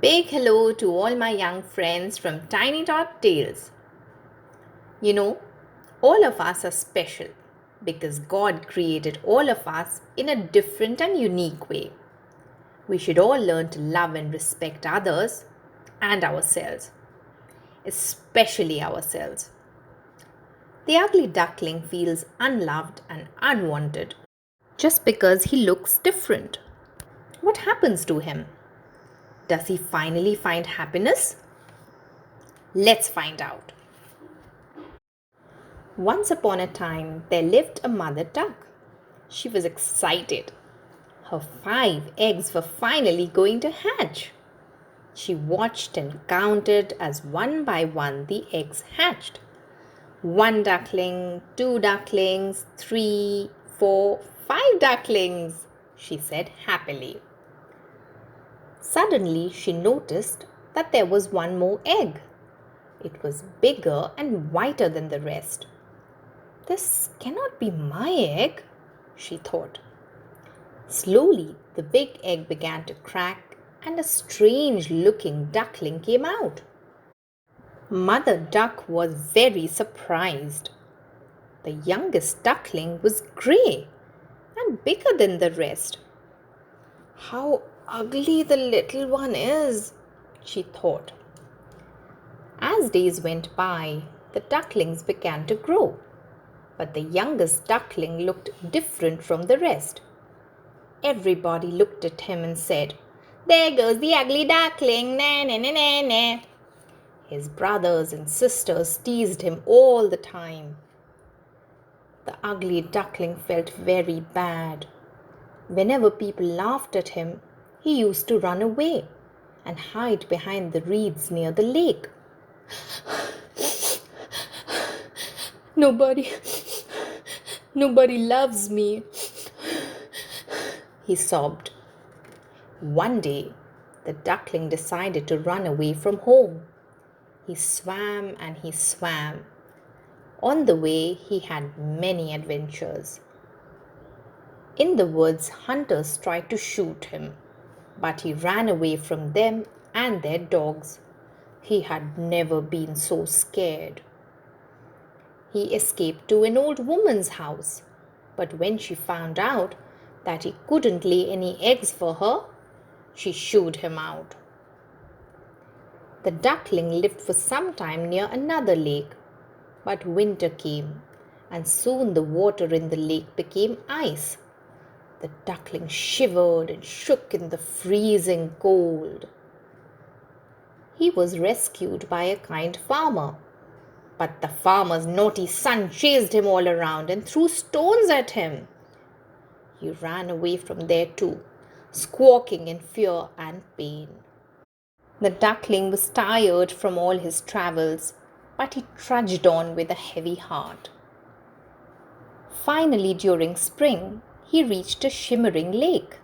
big hello to all my young friends from Tiny Tot Tales. You know, all of us are special because God created all of us in a different and unique way. We should all learn to love and respect others and ourselves, especially ourselves. The ugly duckling feels unloved and unwanted just because he looks different. What happens to him? Does he finally find happiness? Let's find out. Once upon a time, there lived a mother duck. She was excited. Her 5 eggs were finally going to hatch. She watched and counted as one by one the eggs hatched. 1 duckling, 2 ducklings, 3, 4, 5 ducklings, she said happily. Suddenly, she noticed that there was one more egg. It was bigger and whiter than the rest. This cannot be my egg, she thought. Slowly, the big egg began to crack and a strange-looking duckling came out. Mother Duck was very surprised. The youngest duckling was grey and bigger than the rest. How ugly the little one is, she thought. As days went by, the ducklings began to grow. But the youngest duckling looked different from the rest. Everybody looked at him and said, "There goes the ugly duckling, na na na na na." His brothers and sisters teased him all the time. The ugly duckling felt very bad. Whenever people laughed at him, he used to run away and hide behind the reeds near the lake. Nobody loves me, he sobbed. One day, the duckling decided to run away from home. He swam and he swam. On the way, he had many adventures. In the woods, hunters tried to shoot him, but he ran away from them and their dogs. He had never been so scared. He escaped to an old woman's house, but when she found out that he couldn't lay any eggs for her, she shooed him out. The duckling lived for some time near another lake, but winter came, and soon the water in the lake became ice. The duckling shivered and shook in the freezing cold. He was rescued by a kind farmer. But the farmer's naughty son chased him all around and threw stones at him. He ran away from there too, squawking in fear and pain. The duckling was tired from all his travels, but he trudged on with a heavy heart. Finally, during spring, he reached a shimmering lake.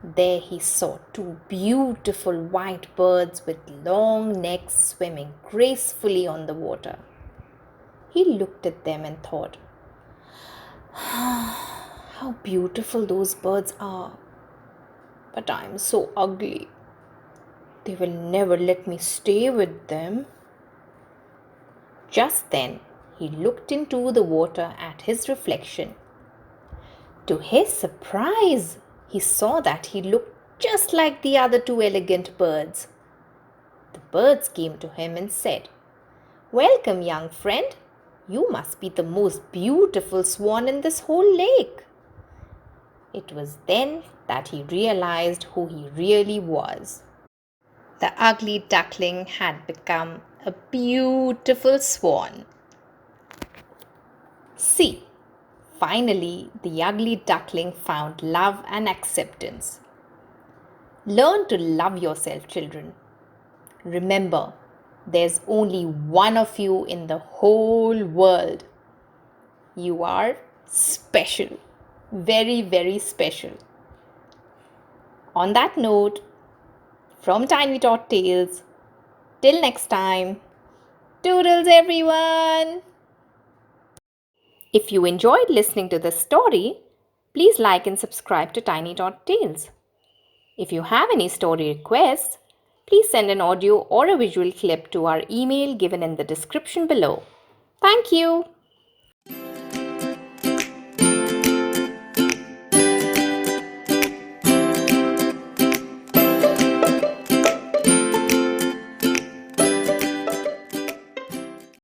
There he saw 2 beautiful white birds with long necks swimming gracefully on the water. He looked at them and thought, how beautiful those birds are. But I am so ugly. They will never let me stay with them. Just then, he looked into the water at his reflection. To his surprise, he saw that he looked just like the other 2 elegant birds. The birds came to him and said, "Welcome, young friend. You must be the most beautiful swan in this whole lake." It was then that he realized who he really was. The ugly duckling had become a beautiful swan. See, finally, the ugly duckling found love and acceptance. Learn to love yourself, children. Remember, there's only one of you in the whole world. You are special. Very, very special. On that note, from Tiny Tot Tales, till next time, toodles everyone! If you enjoyed listening to this story, please like and subscribe to Tiny Tot Tales. If you have any story requests, Please send an audio or a visual clip to our email given in the description below. Thank you.